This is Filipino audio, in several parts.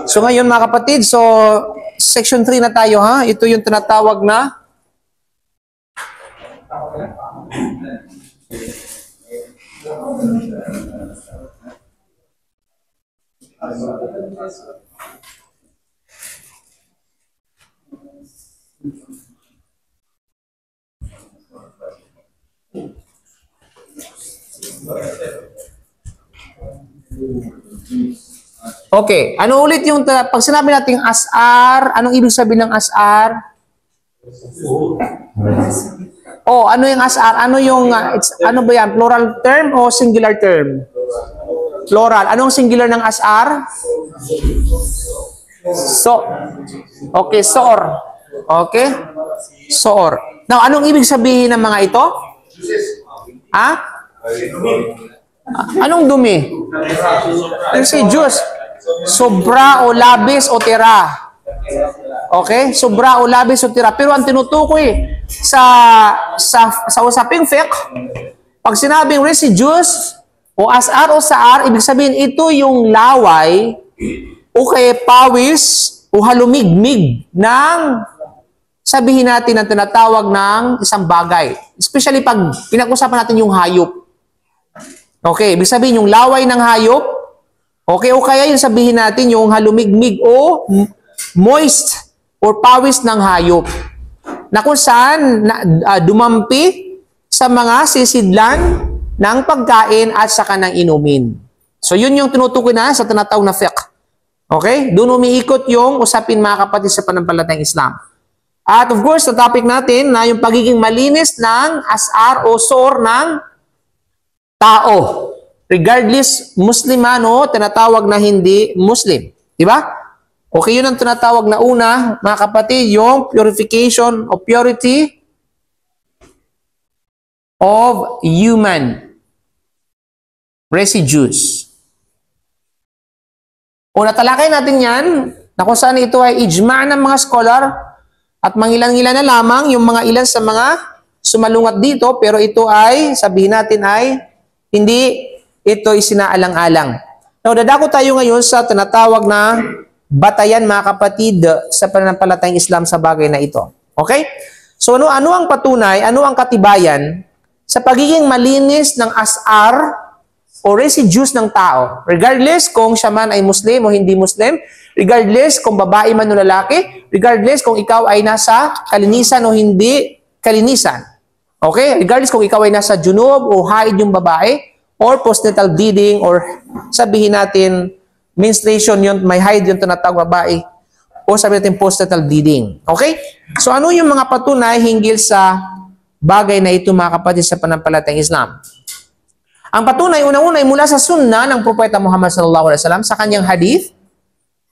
So ngayon mga kapatid, so section 3 na tayo ha. Ito yung tinatawag na okay, ano ulit yung pag sinabi nating asar, anong ibig sabihin ng asar? Oh, ano yung asar? Ano yung ano ba yan? Plural term o singular term? Plural. Anong singular ng asar? So. Okay, soor. Okay? Soor. Now, anong ibig sabihin ng mga ito? Ha? Anong dumi? Yung si juice. Sobra o labis o tira. Okay? Sobra o labis o tira. Pero ang tinutukoy sa usaping fiqh, pag sinabing residues o asar o saar, ibig sabihin ito yung laway o kaya pawis o halumigmig ng sabihin natin ang tinatawag ng isang bagay. Especially pag pinag-usapan natin yung hayop. Okay, ibig sabihin yung laway ng hayop. Okay, o kaya yung sabihin natin yung halumigmig o moist or pawis ng hayop. Na kung saan dumampi sa mga sisidlan ng pagkain at saka ng inumin. So yun yung tinutukoy na sa tinatawag na fiqh. Okay? Doon umiikot yung usapin mga kapatid sa pananampalatayang Islam. At of course, sa topic natin na yung pagiging malinis ng asar o sor ng tao. Regardless Musliman o tinatawag na hindi Muslim. Diba? Okay, yun ang tinatawag na una, mga kapatid, yung purification o purity of human residues. O natalakay natin yan, na kung saan ito ay ijma' ng mga scholar at mangilan-ngilan na lamang yung mga ilan sa mga sumalungat dito, pero ito ay, sabihin natin ay, hindi ito isinaalang-alang. Now, dadako tayo ngayon sa tinatawag na batayan mga kapatid sa pananampalatayang Islam sa bagay na ito. Okay? So ano ang patunay, ano ang katibayan sa pagiging malinis ng asar o residues ng tao? Regardless kung siya man ay Muslim o hindi Muslim, regardless kung babae man o lalaki, regardless kung ikaw ay nasa kalinisan o hindi kalinisan. Okay? Regardless kung ikaw ay nasa junub o haid yung babae, or postnatal bleeding, or sabihin natin menstruation yun, may haid yung tinatawag babae, o sabi natin postnatal bleeding. Okay? So ano yung mga patunay hinggil sa bagay na ito mga kapatid sa pananampalatayang Islam? Ang patunay unang-una ay mula sa sunnah ng Propeta Muhammad sallallahu alaihi wasallam sa kanyang hadith,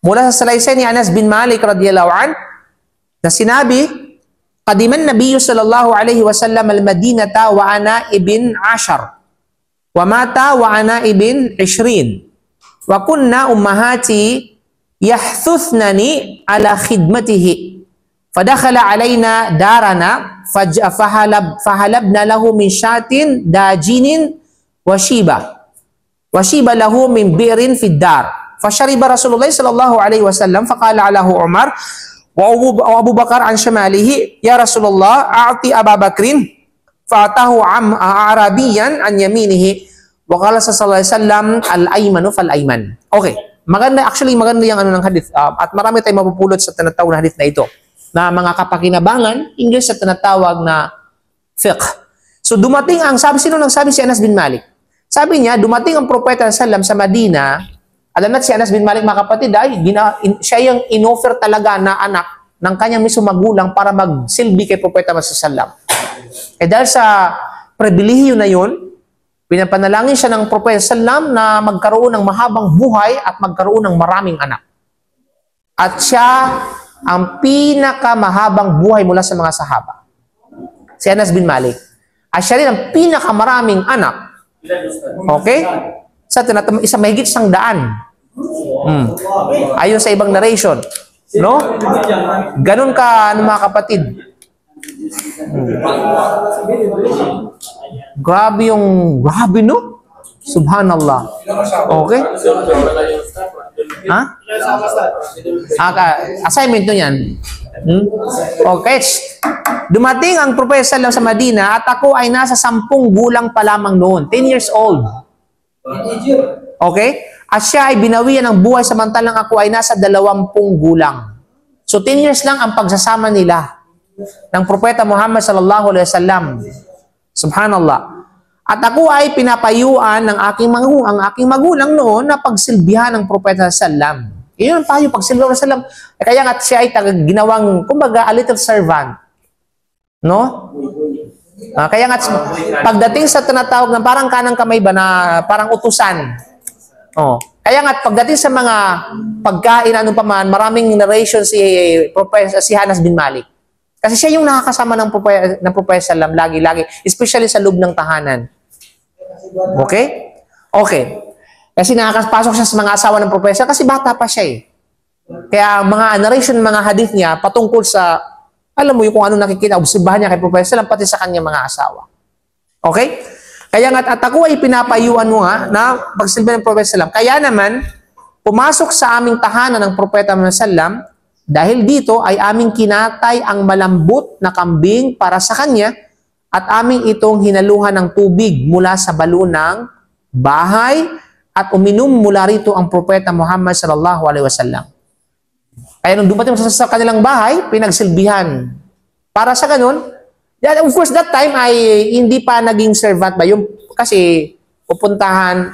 mula sa salaysay ni Anas bin Malik radhiyallahu an, na sinabi, "Qadiman Nabiyyu sallallahu alaihi wasallam al-Madinata wa ana ibn 10, wa mata wa ana ibn 20. Wa kunna ummahati yahtuthnani ala khidmatihi. Fadakhala alayna darana fahalabna lahu min shatin dajinin wa shiba lahu min bi'rin fid dar. Fashariba Rasulullah sallallahu alaihi wasallam faqala lahu Umar wa Abu Bakar an shamalihi, ya Rasulullah a'ti Abu Bakrin, fa'atahu Arabiyan an yaminihi. Wakala sa sallallahu alaihi wasallam al-aymanu fal-ayman." Okay. Maganda, actually maganda yung ano ng hadith. At marami tayong mapupulot sa tinatawag na hadith na ito. Na mga kapakinabangan, English sa tinatawag na fiqh. So dumating ang sabi, sino nang sabi? Si Anas bin Malik. Sabi niya, dumating ang Propeta sallam sa Madina. Alam natin si Anas bin Malik mga kapatid, siya yung inoffer talaga na anak ng kanyang mismo magulang para magsilbi kay Propeta sallam. Dahil sa pribilehiyo na yun, pinapanalangin siya ng Propeta sallam na magkaroon ng mahabang buhay at magkaroon ng maraming anak. At siya ang pinakamahabang buhay mula sa mga sahaba. Si Anas bin Malik. At siya rin ang pinakamaraming anak. Okay? Isa mahigit 100. Ayon sa ibang narration. No? Ganun ka, mga kapatid. Grabe no? Subhanallah. Okay? Ha? Assignment nyo yan. Okay. Dumating ang Propeta sa Madina at ako ay nasa 10 gulang pa lamang noon. 10 years old. Okay? At siya ay binawian ng buhay samantalang ako ay nasa 20 gulang. So 10 years lang ang pagsasama nila ng Propeta Muhammad sallallahu alaihi wasallam. Subhanallah. At ako ay pinapayuan ng aking magulang noon na pagsilbihan ng Propeta sallam. Iyon ang payo, pagsilbihan ng sallam. Kaya nga siya ay ginawang, kumbaga, a little servant. No? Kaya nga, pagdating sa tinatawag na parang kanang kamay ba na parang utusan. Oh. Kaya nga, pagdating sa mga pagkain, anong paman, maraming narration si Anas bin Malik. Kasi siya yung nakakasama ng Propeta sallam lagi-lagi, especially sa loob ng tahanan. Okay? Okay. Kasi nakakapasok siya sa mga asawa ng Propeta kasi bata pa siya eh. Kaya mga narration, mga hadith niya patungkol sa, alam mo yung kung ano nakikita, obserbahan niya kay Propeta sallam pati sa kanyang mga asawa. Okay? Kaya nga, at ako ay pinapayuan mo nga na pagsilbi ng Propeta sallam. Kaya naman, pumasok sa aming tahanan ng Propeta sallam dahil dito ay aming kinatay ang malambot na kambing para sa kanya at aming itong hinaluhan ng tubig mula sa balon ng bahay at uminom mula rito ang Propeta Muhammad sallallahu alaihi wasallam. Kaya nung dumating sa kanilang bahay, pinagsilbihan. Para sa ganun, of course, that time ay hindi pa naging servant ba? Yung, kasi pupuntahan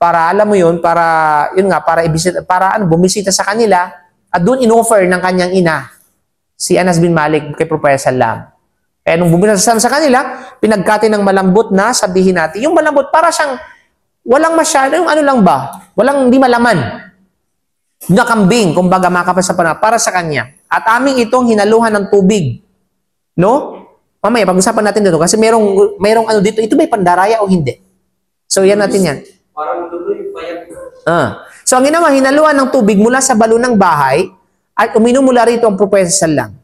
para, alam mo yun, para, yun nga, para bumisita sa kanila at doon in-offer ng kanyang ina, si Anas bin Malik kay Propeta sallam. Kaya nung bumili sa kanila, pinagkati ng malambot na, sabihin natin, yung malambot para siyang walang masyado, yung ano lang ba? Walang, hindi malaman. Na kambing, kumbaga makapasa pa na, para sa kanya. At aming itong hinaluhan ng tubig. No? Mamaya, pag-usapan natin dito. Kasi merong ano dito, ito ba'y pandaraya o hindi? So, yan natin yan. Parang dulo yung payat. So, ang ginawa, hinaluhan ng tubig mula sa balon ng bahay at uminom mula rito ang Propeta sallam.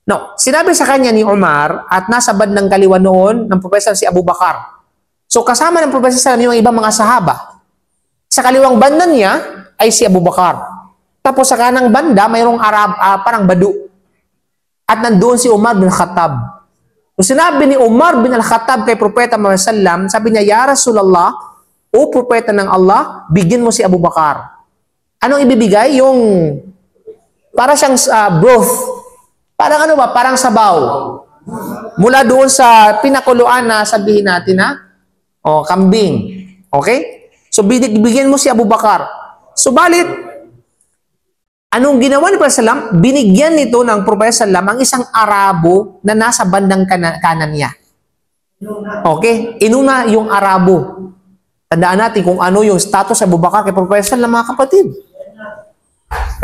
No, sinabi sa kanya ni Umar at nasa bandang kaliwa noon ng Propeta si Abu Bakar. So kasama ng Propeta sallam yung ibang mga sahaba. Sa kaliwang banda niya ay si Abu Bakar. Tapos sa kanang banda mayroong parang badu. At nandoon si Umar bin Khattab. So sinabi ni Umar bin Al-Khattab kay Propeta Muhammad sallam, sabi niya, "Ya Rasulullah, o Propeta ng Allah, bigyan mo si Abu Bakar." Anong ibibigay? Yung para siyang broth. Parang ano ba? Parang sabaw. Mula doon sa pinakuluan na sabihin natin na kambing. Okay? So, bigyan mo si Abu Bakar. Subalit, anong ginawa ni Propeta sallam? Binigyan nito ng Propeta sallam ang isang Arabo na nasa bandang kanan niya. Okay? Inuna yung Arabo. Tandaan natin kung ano yung status sa Abu Bakar kay Propeta sallam, mga kapatid.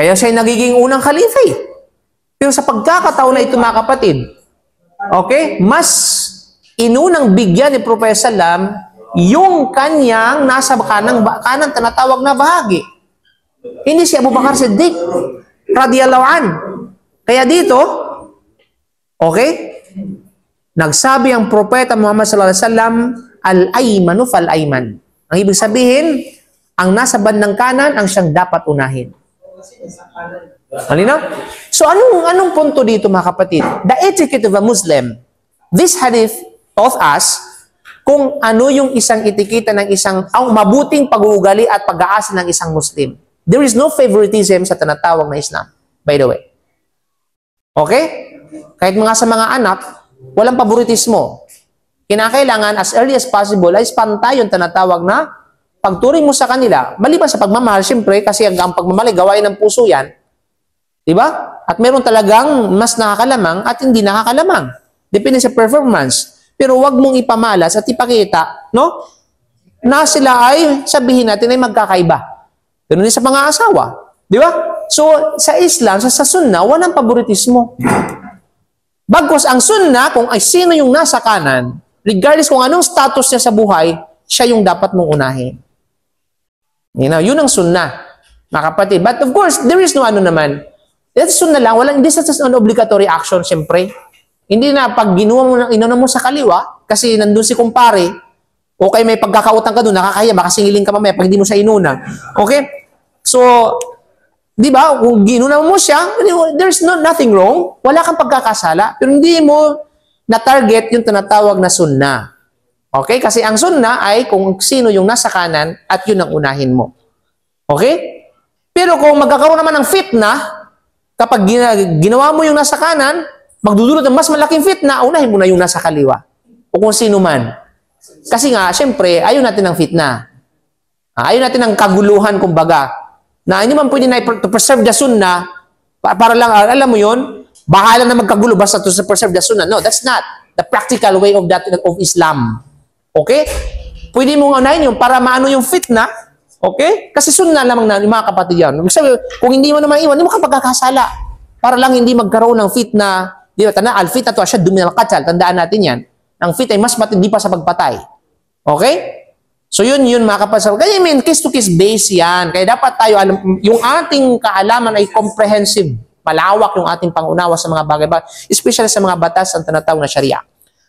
Kaya siya nagiging unang khalifa eh. Pero sa pagkakataon na ito, mga kapatid, okay, mas inunang bigyan ni Propeta sallam yung kanyang nasa kanang tinatawag na bahagi. Hindi si Abu Bakar Siddiq radiyallahu an. Kaya dito, okay, nagsabi ang Propeta Muhammad sallallahu alaihi wasallam, al-aymanu fal-ayman. Ang ibig sabihin, ang nasa bandang kanan ang siyang dapat unahin. Halina? So, anong punto dito, mga kapatid? The etiquette of a Muslim. This hadith taught us kung ano yung isang etiketa ng ang mabuting pag-uugali at pag-aasa ng isang Muslim. There is no favoritism sa tinatawag na Islam, by the way. Okay? Kahit sa mga anak, walang favoritismo. Kinakailangan, as early as possible, ay pantay yung tinatawag na pagturing mo sa kanila. Maliban sa pagmamahal, siyempre, kasi ang pagmamahal, gawain ng puso yan. Diba? At meron talagang mas nakakalamang at hindi nakakalamang. Depende sa performance. Pero wag mong ipamalas at ipakita, no? Na sila ay, sabihin natin, ay magkakaiba. Ganun din sa mga asawa. Diba? So, sa Islam, sa Sunnah, walang favoritismo. Bagkus ang Sunnah, kung ay sino yung nasa kanan, regardless kung anong status niya sa buhay, siya yung dapat mong unahin. Yun ang Sunnah, mga kapatid. But of course, there is no ano naman. That's Sunnah lang. Hindi sa obligatory action, siyempre. Hindi na pag inuna mo sa kaliwa, kasi nandun si kumpare, okay, may pagkakautang ka doon, nakakaya, baka singilin ka mamaya pag hindi mo siya inuna. Okay? So, Di ba? Kung ginunaw mo siya, there's nothing wrong. Wala kang pagkakasala. Pero hindi mo na-target yung tinatawag na sunnah. Okay? Kasi ang sunnah ay kung sino yung nasa kanan at yun ang unahin mo. Okay? Pero kung magkakaroon naman ng fitna, kapag ginawa mo yung nasa kanan, magdudulot ng mas malaking fitna, unahin mo na yung nasa kaliwa. O kung sino man. Kasi nga, syempre, ayaw natin ng fitna. Ayaw natin ng kaguluhan, kumbaga. Na hindi man pwede na to preserve the sunnah, para lang, alam mo yun, bahala na magkagulo basta to preserve the sunnah. No, that's not the practical way of Islam. Okay? Pwede mong unahin yun para maano yung fitna. Okay? Kasi sunnah lamang na yung mga kapatid yan. Kung hindi mo naman iwan, hindi mo ka pagkakasala. Para lang hindi magkaroon ng fitna. Di ba? Al-fitna to asyad min al-qatl. Tandaan natin yan. Ang fitna ay mas matindi pa sa pagpatay. Okay? So yun mga kapatid. Kaya case-to-case base yan. Kaya dapat tayo, yung ating kaalaman ay comprehensive. Malawak yung ating pangunawa sa mga bagay-bagay. Especially sa mga batas ang tinatawag na Sharia.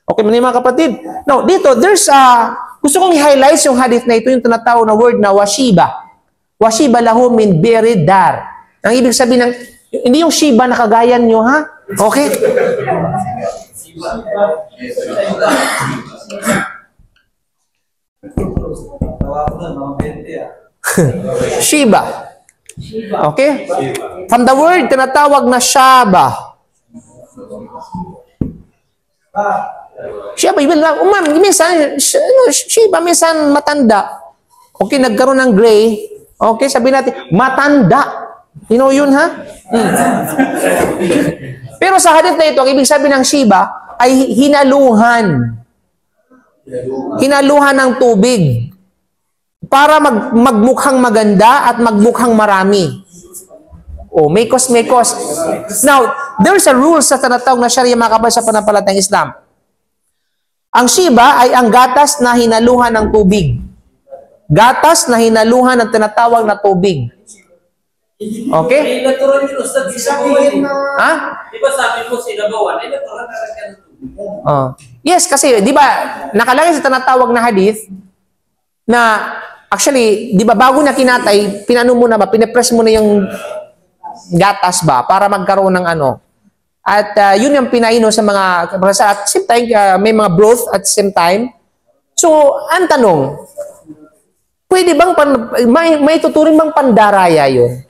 Okay, mga kapatid. Now, dito, there's gusto kong i-highlight yung hadith na ito, yung tinatawag na word na washiba. Washiba lahu min biridar. Ang ibig sabihin ng, hindi yung shiba na kagayan nyo, ha? Okay? Shiba. Okay? From the word, tinatawag na shaba. Shiba, minsan, Shiba, minsan matanda. Okay, nagkaroon ng gray. Okay, sabihin natin, matanda. You know yun, ha? Pero sa hadith na ito, ang ibig sabihin ng Shiba ay hinaluhan. Hinaluhan ng tubig. Para magmukhang maganda at magmukhang marami. Oh, may cost. Now, there's a rule sa tinatawag na Sharia mga kapatid sa panampalatayang Islam. Ang Shiba ay ang gatas na hinaluhan ng tubig. Gatas na hinaluhan ng tinatawag na tubig. Okay? Ay, natural yun, Ustad. Ha? Di ba sabi mo sinagawan? Ay, natural talaga ng tubig. Yes, kasi, di ba, nakalagay sa tinatawag na hadith na, actually, di ba, bago na kinatay, pinapress mo na yung gatas ba para magkaroon ng ano. At yun yung pinaino sa mga, at same time, may mga broth at same time. So, ang tanong, pwede bang, may tuturing bang pandaraya yun?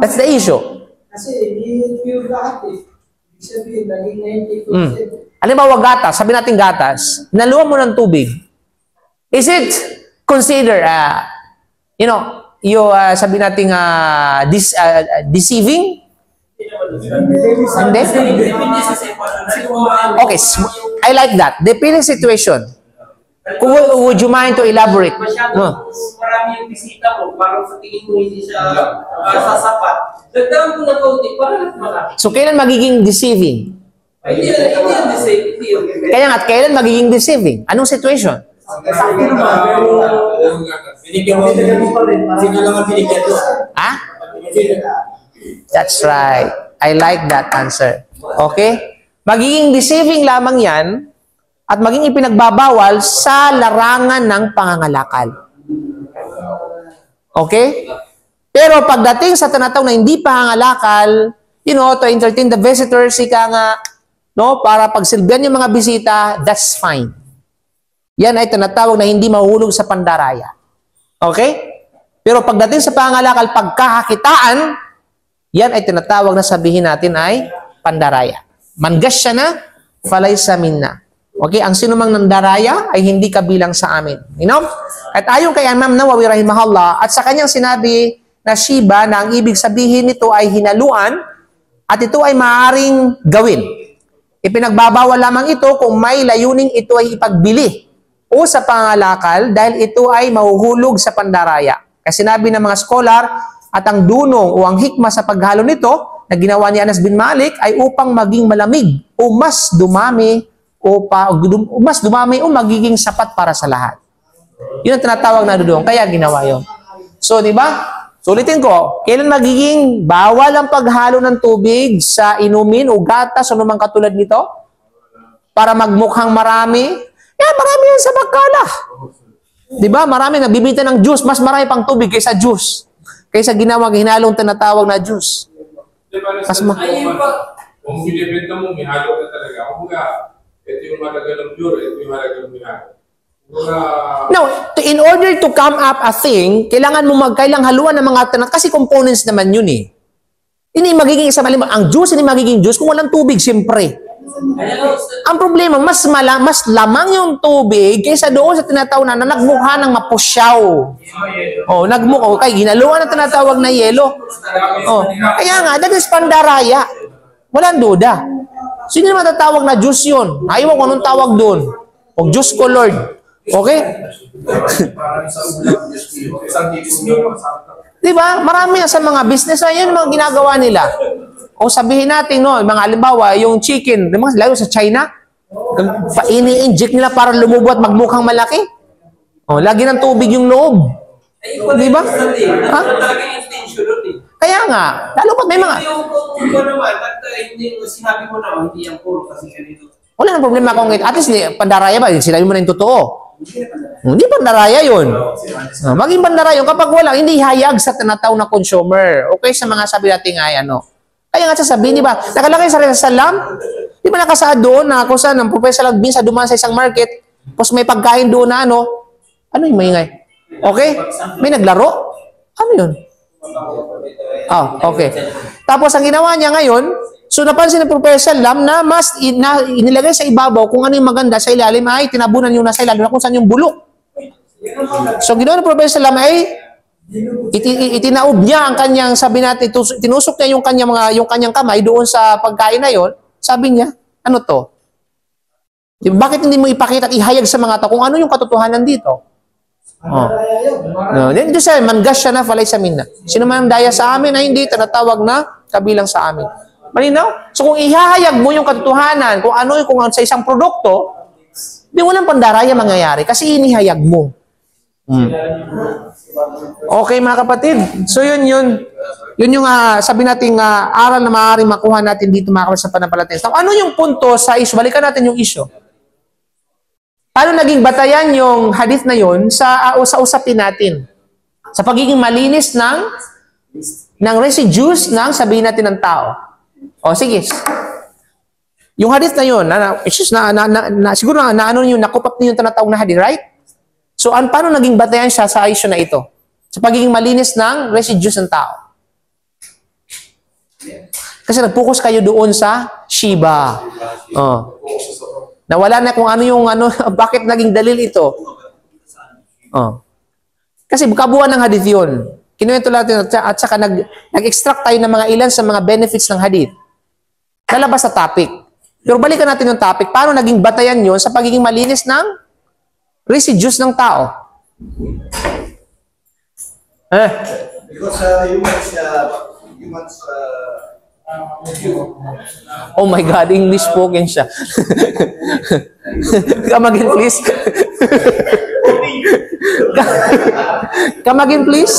That's the issue. Kasi hindi pure lahat eh. Ibig sabihin, naging 90%. Halimbawa, gatas, sabi natin gatas, naluwan mo ng tubig. Is it considered, sabi natin deceiving? Hindi? Okay, I like that. Depending situation. Would you mind to elaborate? Masyadong marami yung bisita mo, parang sa tingin mo hindi siya sasapat. Dagdagan ko na kaunti, para malaki. So, kailan magiging deceiving? Hindi yan the same. Kaya nga, kailan magiging deceiving? Anong situation? Binigyan mo pa rin. Sino lang ang binigyan mo? Ha? That's right. I like that answer. Okay? Magiging deceiving lamang yan at maging ipinagbabawal sa larangan ng pangangalakal. Okay? Pero pagdating sa tinatawag na hindi pangangalakal, to entertain the visitors, para pagsilbihan yung mga bisita, that's fine. Yan ay tinatawag na hindi mahuhulog sa pandaraya. Okay? Pero pagdating sa pangangalakal, pagkakakitaan, yan ay tinatawag na sabihin natin ay pandaraya. Mangasya na, falaysa minna. Okay? Ang sino mang nandaraya ay hindi kabilang sa amin. At ayon kay Imam Nawawi rahimahullah, at sa kanyang sinabi na Shiba, na ang ibig sabihin nito ay hinaluan, at ito ay maaaring gawin. Ipinagbabawal lamang ito kung may layuning ito ay ipagbili o sa pangalakal dahil ito ay mahuhulog sa pandaraya. Kasi sinabi ng mga scholar, at ang dunong o ang hikma sa paghalo nito na ginawa ni Anas bin Malik ay upang maging malamig o mas dumami o magiging sapat para sa lahat. Yun ang tinatawag na dunong. Kaya ginawa yun. So, di ba? So, ulitin ko, kailan magiging bawal ang paghalo ng tubig sa inumin o gatas o namang katulad nito? Para magmukhang marami? Marami yan sa bakala. Di ba? Marami nagbibita ng juice, mas marami pang tubig kaysa juice. kaysa hinalong tinatawag na juice. Di ba, Mas ma- Ayun pa. kung binibenta mo, may halo na talaga. Kumbaga, ito yung halaga ng pure, ito yung halaga ng minahalo. Kumbaga, No, in order to come up a thing, kailangan haluan ng mga kasi components naman yun eh. Hindi magiging isa malimang. Ang juice, hindi magiging juice kung walang tubig, siyempre. Ang problema, mas lamang yung tubig kaysa doon sa tinatawag na nagmukha ng mapusyaw. Oh, kay ginaluan na tinatawag na yelo. Oh, kaya nga, that is pandaraya. Walang duda. Sino naman tatawag na juice yun? Ayaw ko anong tawag doon. O juice colored. Okay? Diba? Marami na sa mga business na yun mga ginagawa nila. O sabihin natin, no, mga halimbawa, yung chicken, lalo sa China, ini-inject nila para lumubo at magmukhang malaki. O, lagi ng tubig yung loob. Di ba? Ha? Kaya nga, lalo pat may mga... Yung kung naman, at hindi sinabi mo naman, hindi yung puro kasi ganito. Wala nang problema kung at least pandaraya ba? Sinabi mo na yung totoo. Hindi pandaraya yun. Maging pandaraya yun kapag walang, hindi hayag sa tinatawag na consumer. Okay, sa mga sabi natin ay ano. Kaya nga sasabihin, di ba? Nakalagay sa salam, di ba nakasaad doon na kung saan ang professional minsan dumaan sa isang market, tapos may pagkain doon na ano yung maingay? Okay? May naglaro? Ano yun? Okay. Tapos ang ginawa niya ngayon, so napansin ng Professor Lam na mas inilagay sa ibabaw kung ano yung maganda sa ilalim ay tinabunan yung nasa ilalim na kung saan yung bulok. So ginawa ng Professor Lam ay itinaob niya ang kanyang, sabi natin, tinusok niya yung kanyang kamay doon sa pagkain na yon. Sabi niya, ano to? Bakit hindi mo ipakita at ihayag sa mga tao kung ano yung katotohanan dito? No, dito siya, mangas siya na falay sa amin na. Sino man ang daya sa amin ay hindi tinatawag na kabilang sa amin. Malinaw? So kung ihahayag mo yung katotohanan, kung sa isang produkto, di walang pandaraya mangyayari kasi inihayag mo. Okay mga kapatid. So yun yung sabi nating aral na maaaring makuha natin dito mga kapatid sa pananampalataya. So, ano yung punto sa issue? Balikan natin yung issue. Paano naging batayan yung hadith na yun sa usapin natin? Sa pagiging malinis ng residues ng sabihin natin ng tao. O sige. Yung hadith na yun, siguro nakupap niyo yung tinatawag na hadith, right? So, paano naging batayan siya sa issue na ito? Sa pagiging malinis ng residues ng tao. Kasi nag-focus kayo doon sa Shiba. Nawala na kung bakit naging dalil ito. Kasi kabuuan ng hadith yun. Kinuwento natin at saka nag-extract tayo ng mga ilan sa mga benefits ng hadith. Lalabas sa topic. Pero balikan natin yung topic. Paano naging batayan yun sa pagiging malinis ng residues ng tao? Because humans oh my God, English spoken siya. Come again, please. Come again, please.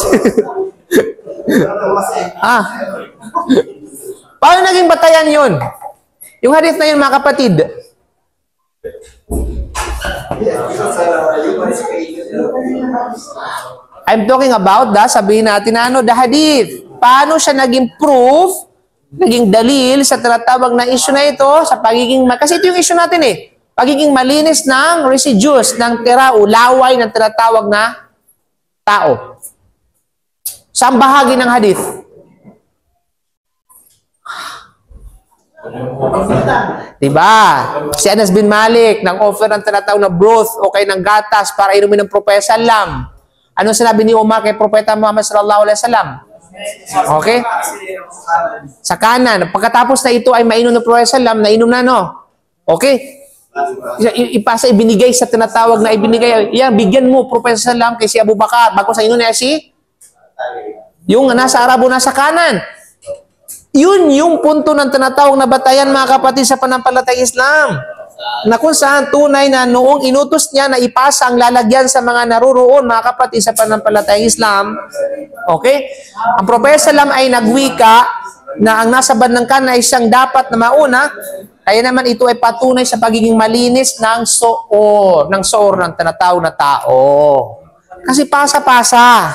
Paano naging batayan yun? Yung hadith na yun, mga kapatid. I'm talking about sabihin natin na the hadith. Paano siya naging proof, naging dalil sa tinatawag na issue na ito, sa pagiging, kasi ito yung issue natin pagiging malinis ng residues, ng tira o laway ng tinatawag na tao. Saan bahagi ng hadith? Diba? Si Anas bin Malik, nang-offer ng tinatawag na broth o kay ng gatas para inumin ng Propeta Salam. Anong sinabi ni Umar kay Propeta Muhammad sallallahu alaihi wasallam? Okay? Sa kanan. Pagkatapos na ito ay mainom ng Propeta Salam, nainom na, no? Okay? Ibinigay sa tinatawag na ibinigay. Yan, bigyan mo, Propeta Salam, kay si Abu Bakar. Bago sa inom na yung nasa Arabo, nasa kanan. Yun yung punto ng tinatawag na batayan, mga kapatid, sa panampalatayang Islam. Na kung saan tunay na noong inutos niya na ipasa ang lalagyan sa mga naruroon, mga kapatid, sa panampalatayang Islam, okay? Ang Propeta Salam ay nagwika na ang nasa bandang kanan ay siyang dapat na mauna, kaya naman ito ay patunay sa pagiging malinis ng soor ng tinatawag na tao. Kasi pasa-pasa.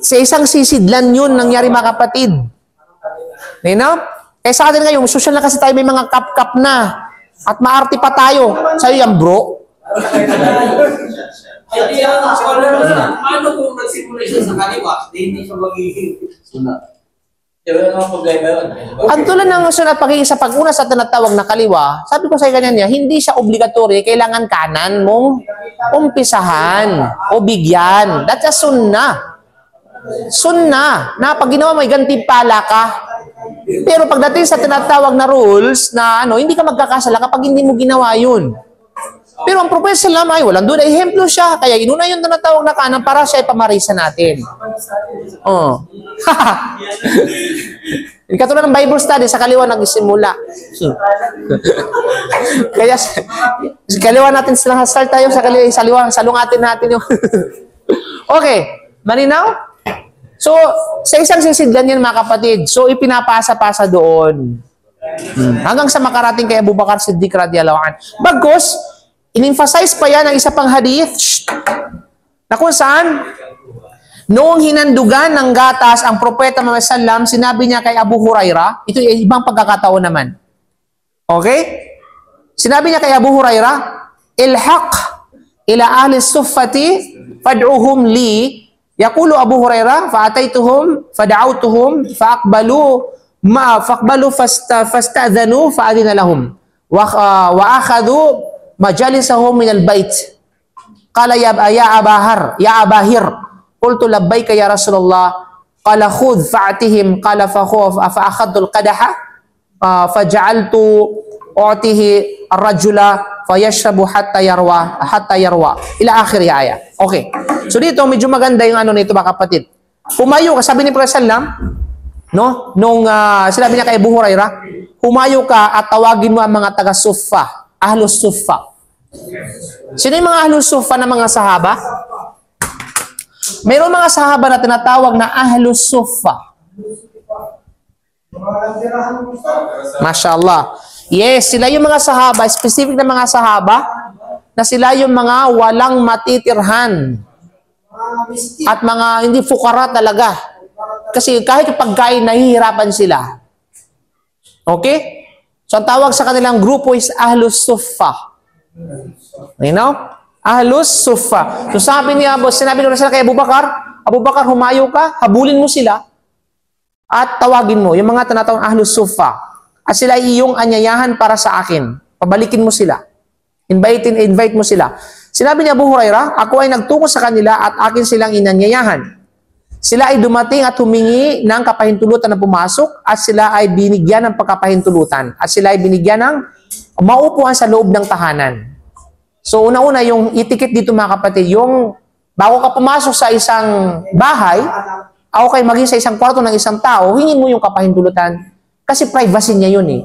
Sa isang sisidlan yun nangyari mga kapatid. You know? Kaya sa atin ngayon, social na kasi tayo, may mga kap-kap na. At maarte pa tayo. Sa'yo yan, bro. Hindi ang scholar na, paano kung nagsimula siya sa kaliwa, hindi siya magiging sunat? Diba naman problema yun? Ang tulad ng sunat pagiging sa pag-una sa tinatawag na kaliwa, sabi ko sa ganyan niya, hindi siya obligatory, kailangan kanan mong umpisahan o bigyan. That's a sunnah. Sunnah. Na pag ginawa mo, gantimpala ka. Pero pagdating sa tinatawag na rules na hindi ka magkakasala kapag hindi mo ginawa yun. Pero ang Propeta Sallam ay walang doon. Ehemplo siya. Kaya inuna yung tinatawag na kanan para siya ay pamarisa natin. Oh. Katulad ng Bible study, sa kaliwa nagsimula. Kaya sa kaliwa natin silang start tayo sa kaliwa, salungatin natin yung okay. Malinaw? So, sa isang sisidlan yan mga kapatid. So, ipinapasa-pasa doon. Hanggang sa makarating kay Abu Bakar Siddiq radiyallahu anhu. Bagkus, in-emphasize pa yan ang isa pang hadith na kung saan noong hinandugan ng gatas ang Propeta Muhammad sallam, sinabi niya kay Abu Hurairah, ito ay ibang pagkakataon naman. Okay? Sinabi niya kay Abu Hurairah, ilhaq ila ahli suffati fad'uhum li. Yaqulu Abu Hurairah, fa'ataytuhum fad'autuhum faqbalu fasta'dhanu fa'adina lahum wa akhadhu majalisahum min al-bait. Qala ya Abahir, qultu labbayka ya Rasulullah. Qala khudh fa'atihim. Qala fa'akhadtu al-qadaha faj'altu u'tihi ar-rajula fayashrabu hatta yarwa ila akhir ayah. Okay. So dito medyo maganda yung nito mga kapatid. Humayo ka, sabi ni Prophet sallam, no? Nung sinabi niya kay Abu Hurairah, humayo ka at tawagin mo ang mga taga-Suffa, Ahlus Suffa. Sino yung mga Ahlus Suffa na mga sahaba? Mayroon mga sahaba na tinatawag na Ahlus Suffa. Mashallah. Yes, sila yung mga sahaba, specific na mga sahaba, na sila yung mga walang matitirhan. At mga hindi fukara talaga. Kasi kahit yung pagkain, nahihirapan sila. Okay? So, ang tawag sa kanilang grupo is Ahlus Suffa. You know? Ahlus Suffa. So, sinabi ko na sila kay Abu Bakar, humayo ka, habulin mo sila, at tawagin mo yung mga tinatawag Ahlus Suffa. At sila iyong anyayahan para sa akin. Pabalikin mo sila. Invite mo sila. Sinabi ni Abu Hurairah, ako ay nagtungo sa kanila at akin silang inanyayahan. Sila ay dumating at humingi ng kapahintulutan na pumasok at sila ay binigyan ng pagkapahintulutan. At sila ay binigyan ng maupuan sa loob ng tahanan. So una-una yung etiquette dito mga kapatid, yung bago ka pumasok sa isang bahay, o kay maging sa isang kwarto ng isang tao, hingin mo yung kapahintulutan. Kasi privacy niya yun eh.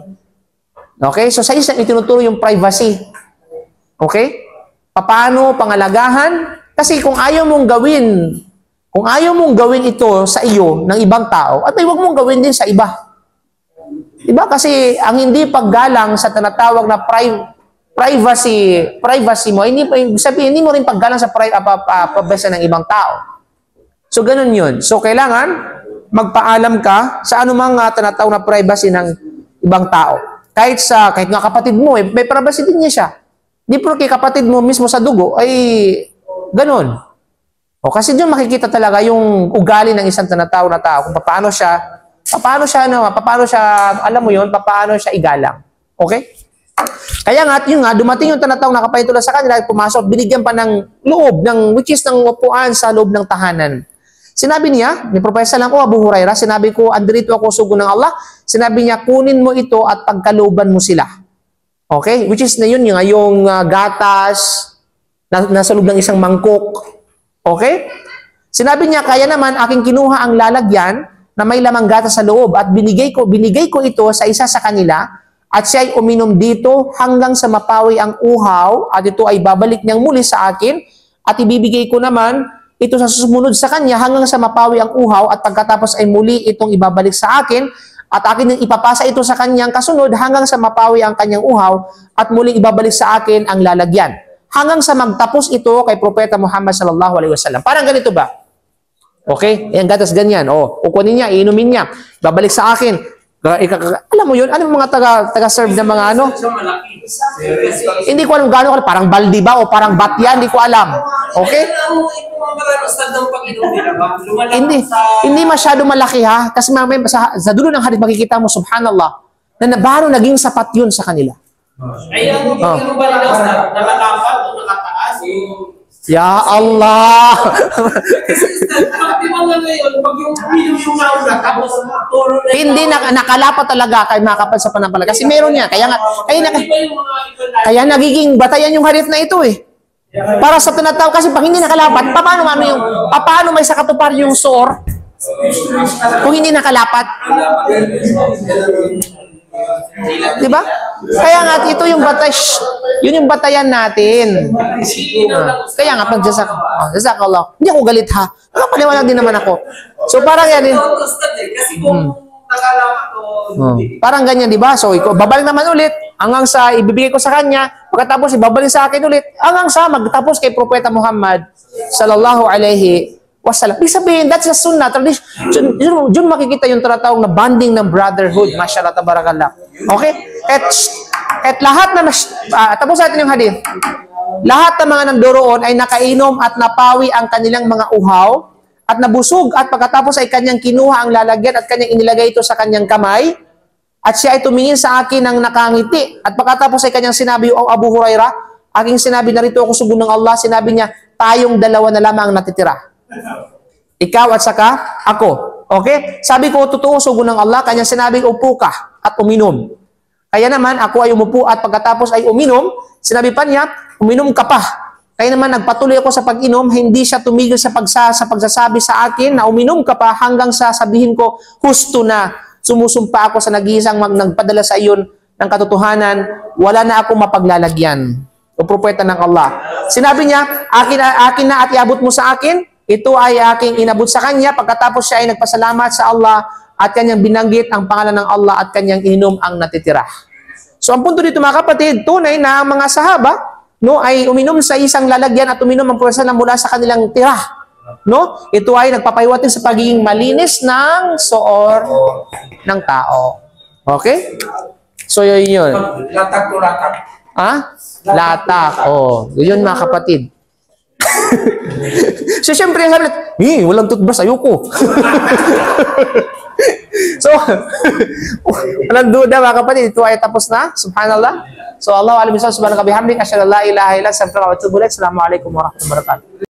Okay? So sa Islam, itinuturo yung privacy. Okay? Paano pangalagahan? Kasi kung ayaw mong gawin ito sa iyo ng ibang tao, at ay huwag mong gawin din sa iba. Diba? Kasi ang hindi paggalang sa tinatawag na privacy mo, hindi mo rin paggalang sa privacy ng ibang tao. So ganun yun. So kailangan magpaalam ka sa anumang tinatawag na privacy ng ibang tao. Kahit nga kapatid mo, may privacy din niya siya. Di pero kay kapatid mo mismo sa dugo, ay ganun. O kasi diyan makikita talaga yung ugali ng isang tinatawag na tao, kung paano siya, alam mo yun, paano siya igalang. Okay? Kaya nga, dumating yung tinatawag na kapahintulutan sa kanila, pumasok, binigyan pa ng loob, which is ng upuan sa loob ng tahanan. Sinabi niya, ni Propeta lang ko, Abu Hurairah, sinabi ko, andrito ako sugo ng Allah. Sinabi niya, kunin mo ito at pagkalooban mo sila. Okay? Which is na yun, yung gatas, nasa loob ng isang mangkok. Okay? Sinabi niya, kaya naman, aking kinuha ang lalagyan na may lamang gatas sa loob at binigay ko ito sa isa sa kanila at siya ay uminom dito hanggang sa mapawi ang uhaw at ito ay babalik niyang muli sa akin at ibibigay ko naman ito sa sumunod sa kanya hanggang sa mapawi ang uhaw at pagkatapos ay muli itong ibabalik sa akin at akin nang ipapasa ito sa kanyang kasunod hanggang sa mapawi ang kanyang uhaw at muling ibabalik sa akin ang lalagyan. Hanggang sa magtapos ito kay Propeta Muhammad sallallahu alaihi wasallam. Parang ganito ba? Okay? Yan, gatas ganyan. O, kukunin niya, iinumin niya. Babalik sa akin. Alam mo yun? Ano yung mga taga-serve na mga ano? Sa malaki. Kasi, Hindi ko alam gaano, parang baldi ba o parang batyan, hindi ko alam. Okay? Hindi masyado malaki ha. Kasi mamaya sa dulo ng hadith makikita mo, subhanallah, na paano naging sapat yun sa kanila. Ay, ano ba nila, Ustad? Nakatapat o nakataas? Ya Allah! Kasi, Ustad, di ba nga ngayon, pag yung nauna, tapos turo na Hindi nakalapat talaga kay makapal sa panampalataya. Kasi meron niya. Kaya nga, Di ba yung mga ibon na- kaya nagiging batayan yung hadith na ito eh. Para sa tinatawag, kasi pag hindi nakalapat, paano may sakatupar yung sore kung hindi nakalapat? Di ba? Kaya nga, ito yung yun yung batayan natin. Kaya nga, jazakallah. Hindi ako galit ha. Nakapaliwanag din naman ako. So parang yan eh. Kasi kung nakalapat o Parang ganyan, di ba? So, babalik naman ulit hanggang sa ibibigay ko sa kanya. Pagkatapos, ibabalik sa akin ulit hanggang sa magtapos kay Propeta Muhammad sallallahu alaihi wasallam. Ibig sabihin, that's a sunnah, tradition. Diyan makikita yung tinatawag na bonding ng brotherhood. Mashallah, tabarakallah. Okay? At lahat na, tapos natin yung hadith. Lahat ng mga nandoroon ay nakainom at napawi ang kanilang mga uhaw at nabusog at pagkatapos ay kanyang kinuha ang lalagyan at kanyang inilagay ito sa kanyang kamay at siya ay tumingin sa akin ng nakangiti at pagkatapos ay kanyang sinabi, O Abu Hurairah, aking sinabi, narito ako sugo ng Allah, sinabi niya, tayong dalawa na lamang ang natitira. Ikaw at saka ako. Okay? Sabi ko, totoo sugo ng Allah, kanyang sinabi, upo ka at uminom. Kaya naman, ako ay umupo at pagkatapos ay uminom, sinabi pa niya, uminom ka pa. Kaya naman nagpatuloy ako sa pag-inom, hindi siya tumigil sa pagsasabi sa akin na uminom ka pa hanggang sa sabihin ko, husto na, sumusumpa ako sa nag-iisang nagpadala sa iyon ng katotohanan, wala na akong mapaglalagyan. O propeta ng Allah. Sinabi niya, akin na at iabot mo sa akin, ito ay aking inabot sa kanya, pagkatapos siya ay nagpasalamat sa Allah at kanyang binanggit ang pangalan ng Allah at kanyang ininom ang natitira. So ang punto dito mga kapatid, tunay na ang mga sahaba, no, ay uminom sa isang lalagyan at uminom ang Propeta mula sa kanilang tira. No? Ito ay nagpapahiwatig sa pagiging malinis ng soor ng tao. Okay? So yun yun. latak to latak. Ha? Latak. Oh, yun mga kapatid. So syempre sabi natin, walang toothbrush, ayoko. So, walang duda mga kapatid, ito ay tapos na. Subhanallah. So Allah alam subhanahu wa bihamdik, asyhadu an la ilaha illa anta, astaghfiruka wa atubu ilaik. Assalamu alaikum warahmatullahi wabarakatuh.